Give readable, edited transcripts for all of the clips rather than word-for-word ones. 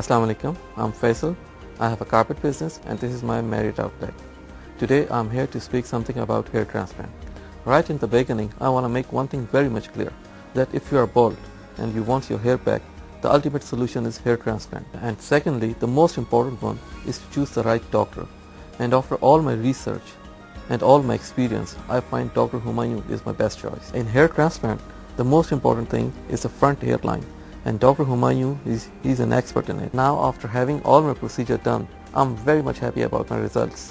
Assalamu alaikum, I'm Faisal. I have a carpet business and this is my married outlet. Today I'm here to speak something about hair transplant. Right in the beginning, I want to make one thing very much clear, that if you are bald and you want your hair back, the ultimate solution is hair transplant. And secondly, the most important one is to choose the right doctor. And after all my research and all my experience, I find Dr. Humayun is my best choice. In hair transplant, the most important thing is the front hairline, and Dr. Humayun he's an expert in it. Now after having all my procedure done, I'm very much happy about my results.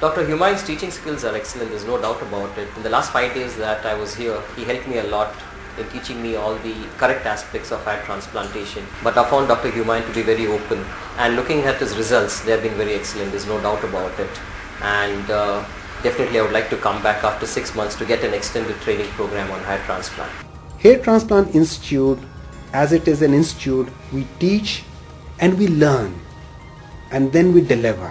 Dr. Humayun's teaching skills are excellent, there's no doubt about it. In the last 5 days that I was here, he helped me a lot in teaching me all the correct aspects of hair transplantation. But I found Dr. Humayun to be very open, and looking at his results, they have been very excellent, there's no doubt about it. And definitely I would like to come back after 6 months to get an extended training program on hair transplant. Hair Transplant Institute, as it is an institute, we teach and we learn and then we deliver.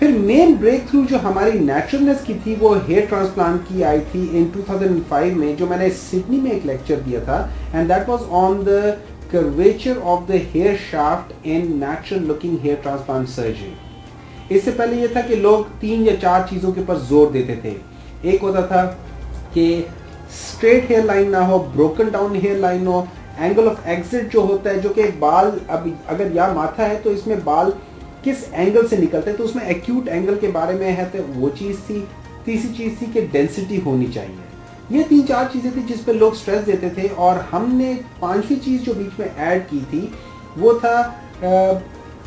پھر مین break through جو ہماری نیچرلنس کی تھی وہ hair transplant کی آئی تھی ان 2005 میں, جو میں نے سڈنی میں ایک لیکچر دیا تھا, and that was on the curvature of the hair shaft in natural looking hair transplant surgery. اس سے پہلے یہ تھا کہ لوگ 3 یا 4 چیزوں کے پر زور دیتے تھے. ایک ہوتا تھا کہ اسٹریٹ ہیئر لائن نہ ہو, بروکن ڈاؤن ہیئر لائن ہو, اینگل آف ایگزٹ جو ہوتا ہے, جو کہ بال اب اگر یا ماتھا ہے تو اس میں بال کس اینگل سے نکلتے ہیں, تو اس میں ایکیوٹ اینگل کے بارے میں ہے, تو وہ چیز تھی. تیسری چیز تھی کہ ڈینسٹی ہونی چاہیے. یہ 3-4 چیزیں تھی جس پہ لوگ سٹریس دیتے تھے, اور ہم نے 5ویں چیز جو بیچ میں ایڈ کی تھی وہ تھا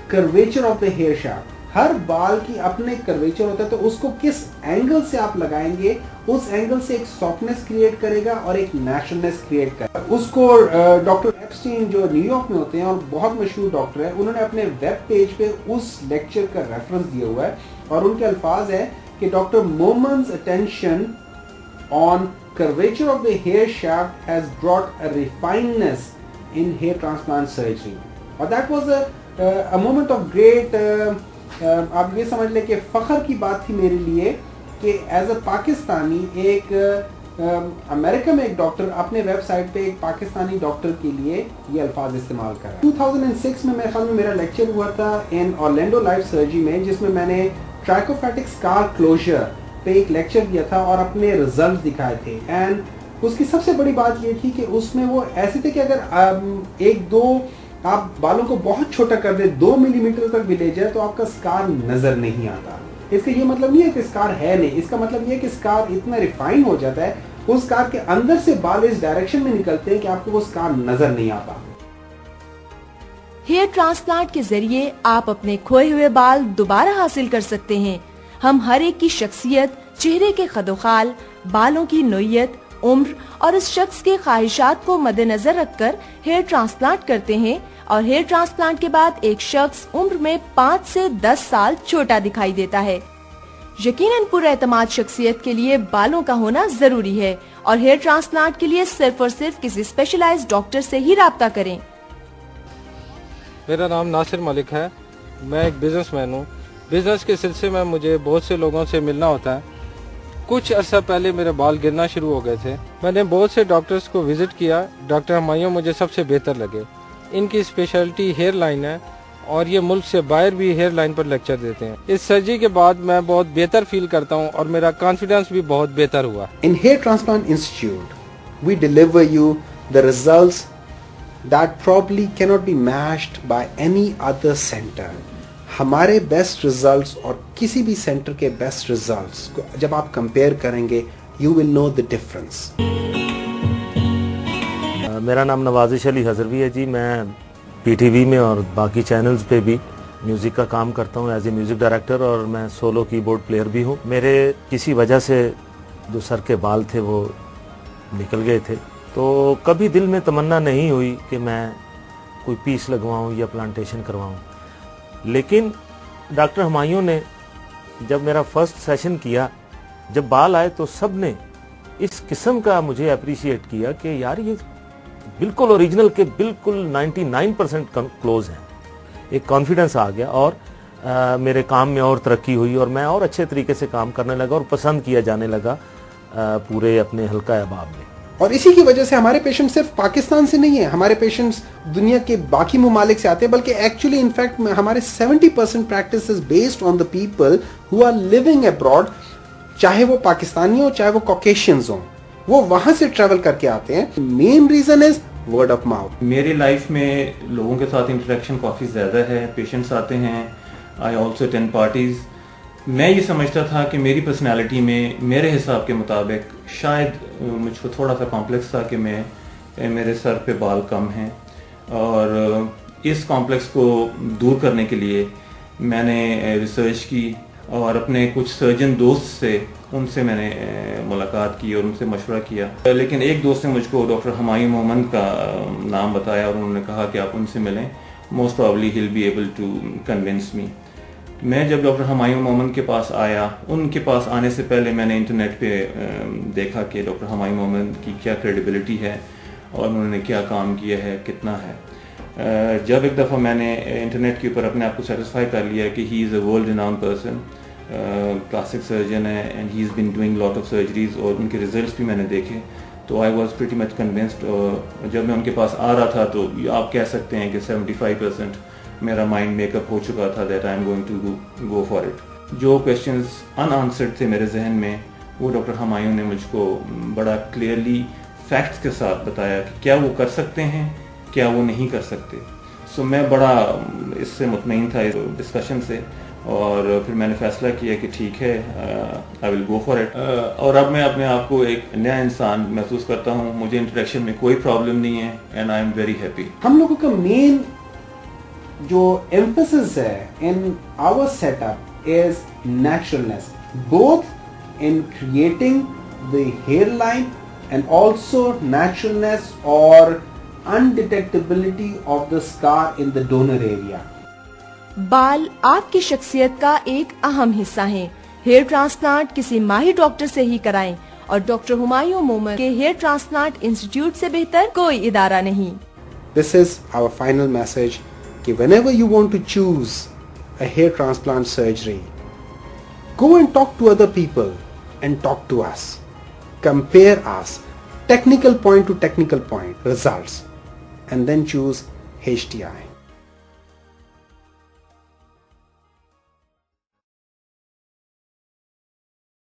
curvature of the hair shaft. ہر بال کی اپنے کرویچر ہوتا ہے, تو اس کو کس اینگل سے آپ لگائیں گے اس اینگل سے ایک سافٹنس کریٹ کرے گا اور ایک نیچرلنس کریٹ کرے گا. اس کو ڈاکٹر ایپسٹین جو نیو یارک میں ہوتے ہیں اور بہت مشہور ڈاکٹر ہیں, انہوں نے اپنے ویب پیج پہ اس لیکچر کا ریفرنس دیا ہوا ہے, اور ان کے الفاظ ہے کہ ڈاکٹر مومنز attention on curvature of the hair shaft has brought a refinedness in hair transplant surgery. اور that was a moment of great آپ یہ سمجھ لیں کہ فخر کی بات تھی میرے لیے کہ ایز اے پاکستانی ایک امریکہ میں ایک ڈاکٹر اپنے ویب سائٹ پہ ایک پاکستانی ڈاکٹر کے لیے یہ الفاظ استعمال کر رہا ہے. 2006 میں میرے خیال میں میرا لیکچر ہوا تھا ان اورلینڈو لائف سرجری میں, جس میں میں نے ٹرائکوفیٹک اسکار کلوزر پہ ایک لیکچر دیا تھا اور اپنے ریزلٹ دکھائے تھے. اینڈ اس کی سب سے بڑی بات یہ تھی کہ اس میں وہ ایسے تھے کہ اگر 1-2 آپ بالوں کو بہت چھوٹا کر دیں, 2 ملی میٹر تک بھی لے جائے, تو آپ کا اسکار نظر نہیں آتا. اس کا یہ مطلب نہیں ہے کہ اسکار ہے نہیں, اس کا مطلب یہ ہے کہ اسکار اتنا ریفائن ہو جاتا ہے, اس اسکار کے اندر سے بال اس ڈائریکشن میں نکلتے ہیں کہ آپ کو وہ اسکار نظر نہیں آتا. ہیئر ٹرانسپلانٹ کے ذریعے آپ اپنے کھوئے ہوئے بال دوبارہ حاصل کر سکتے ہیں. ہم ہر ایک کی شخصیت, چہرے کے خد و خال, بالوں کی نوعیت, عمر اور اس شخص کے خواہشات کو مد نظر رکھ کر ہیئر ٹرانسپلانٹ کرتے ہیں, اور ہیئر ٹرانسپلانٹ کے بعد ایک شخص عمر میں 5 سے 10 سال چھوٹا دکھائی دیتا ہے. یقیناً پر اعتماد شخصیت کے لیے بالوں کا ہونا ضروری ہے, اور ہیئر ٹرانسپلانٹ کے لیے صرف اور صرف کسی اسپیشلائزڈ ڈاکٹر سے ہی رابطہ کریں. میرا نام ناصر ملک ہے, میں ایک بزنس مین ہوں. بزنس کے سلسلے میں مجھے بہت سے لوگوں سے ملنا ہوتا ہے. کچھ عرصہ پہلے میرے بال گرنا شروع ہو گئے تھے. میں نے بہت سے ڈاکٹرز کو وزٹ کیا. ڈاکٹر ہمایوں مجھے سب سے بہتر لگے. ان کی اسپیشلٹی ہیئر لائن ہے, اور یہ ملک سے باہر بھی ہیئر لائن پر لیکچر دیتے ہیں. اس سرجری کے بعد میں بہت بہتر فیل کرتا ہوں, اور میرا کانفیڈنس بھی بہت بہتر ہوا. In Hair Transplant Institute, we deliver you the results that probably cannot be matched by any other center. ہمارے بیسٹ ریزلٹس اور کسی بھی سینٹر کے بیسٹ ریزلٹس کو جب آپ کمپیئر کریں گے, you will know the difference. میرا نام نوازش علی حضروی ہے جی. میں پی ٹی وی میں اور باقی چینلز پہ بھی میوزک کا کام کرتا ہوں ایز اے میوزک ڈائریکٹر, اور میں سولو کی بورڈ پلیئر بھی ہوں. میرے کسی وجہ سے جو سر کے بال تھے وہ نکل گئے تھے, تو کبھی دل میں تمنا نہیں ہوئی کہ میں کوئی پیس لگواؤں یا پلانٹیشن کرواؤں. لیکن ڈاکٹر ہمایوں نے جب میرا فرسٹ سیشن کیا, جب بال آئے تو سب نے اس قسم کا مجھے اپریشیٹ کیا کہ یار یہ بالکل اوریجنل کے بالکل 99% کلوز ہیں. ایک کانفیڈنس آ گیا, اور میرے کام میں اور ترقی ہوئی, اور میں اور اچھے طریقے سے کام کرنے لگا, اور پسند کیا جانے لگا پورے اپنے حلقہ احباب میں. اور اسی کی وجہ سے ہمارے پیشنٹ صرف پاکستان سے نہیں ہیں, ہمارے پیشنٹس دنیا کے باقی ممالک سے آتے ہیں, بلکہ ایکچولی انفیکٹ ہمارے 70% practice is based on the people who are living abroad, چاہے وہ پاکستانی ہوں چاہے وہ کوکیشینز ہوں, وہ وہاں سے ٹریول کر کے آتے ہیں. Main reason is word of mouth. میری لائف میں لوگوں کے ساتھ انٹریکشن کافی زیادہ ہے, پیشنٹس آتے ہیں, آئی آلسو اٹینڈ پارٹیز. میں یہ سمجھتا تھا کہ میری پرسنالٹی میں میرے حساب کے مطابق شاید مجھ کو تھوڑا سا کمپلیکس تھا کہ میرے سر پہ بال کم ہیں, اور اس کمپلیکس کو دور کرنے کے لیے میں نے ریسرچ کی, اور اپنے کچھ سرجن دوست سے ان سے میں نے ملاقات کی اور ان سے مشورہ کیا. لیکن ایک دوست نے مجھ کو ڈاکٹر ہمایوں مومن کا نام بتایا, اور انہوں نے کہا کہ آپ ان سے ملیں, most probably he will be able to convince me. میں جب ڈاکٹر ہمایوں مومن کے پاس آیا, ان کے پاس آنے سے پہلے میں نے انٹرنیٹ پہ دیکھا کہ ڈاکٹر ہمایوں مومن کی کیا کریڈیبلٹی ہے, اور انہوں نے کیا کام کیا ہے, کتنا ہے. جب ایک دفعہ میں نے انٹرنیٹ کے اوپر اپنے آپ کو سیٹسفائی کر لیا کہ he is a world renowned person, plastic surgeon ہے and he is been doing lot of surgeries, اور ان کے ریزلٹس بھی میں نے دیکھے, تو I was pretty much convinced. جب میں ان کے پاس آ رہا تھا تو آپ کہہ سکتے ہیں کہ 75% میرا مائنڈ میک اپ ہو چکا تھا that I am going to go for it. جو کویشچنز ان آنسرڈ تھے میرے ذہن میں, وہ ڈاکٹر ہمایوں نے مجھ کو بڑا کلیئرلی فیکٹس کے ساتھ بتایا کہ کیا وہ کر سکتے ہیں, کیا وہ نہیں کر سکتے. سو میں بڑا اس سے مطمئن تھا اس ڈسکشن سے, اور پھر میں نے فیصلہ کیا کہ ٹھیک ہے, آئی ول گو فار اٹ. اور اب میں اپنے آپ کو ایک نیا انسان محسوس کرتا ہوں, مجھے انٹریکشن میں کوئی پرابلم نہیں ہے, and I am very happy. ہم لوگوں کا مین جو ایمفسس ہے in our set up is naturalness, both in creating the hairline and also naturalness or undetectability of the scar in the donor area. بال آپ کی شخصیت کا ایک اہم حصہ ہیں. ہیئر ٹرانسپلانٹ کسی ماہر ڈاکٹر سے ہی کرائیں, اور ڈاکٹر ہمایوں مومن کے ہیئر ٹرانسپلانٹ انسٹیٹیوٹ سے بہتر کوئی ادارہ نہیں. This is our final message کہ whenever you want to choose a hair transplant surgery, go and talk to other people and talk to us. Compare us, technical point to technical point results, and then choose HTI.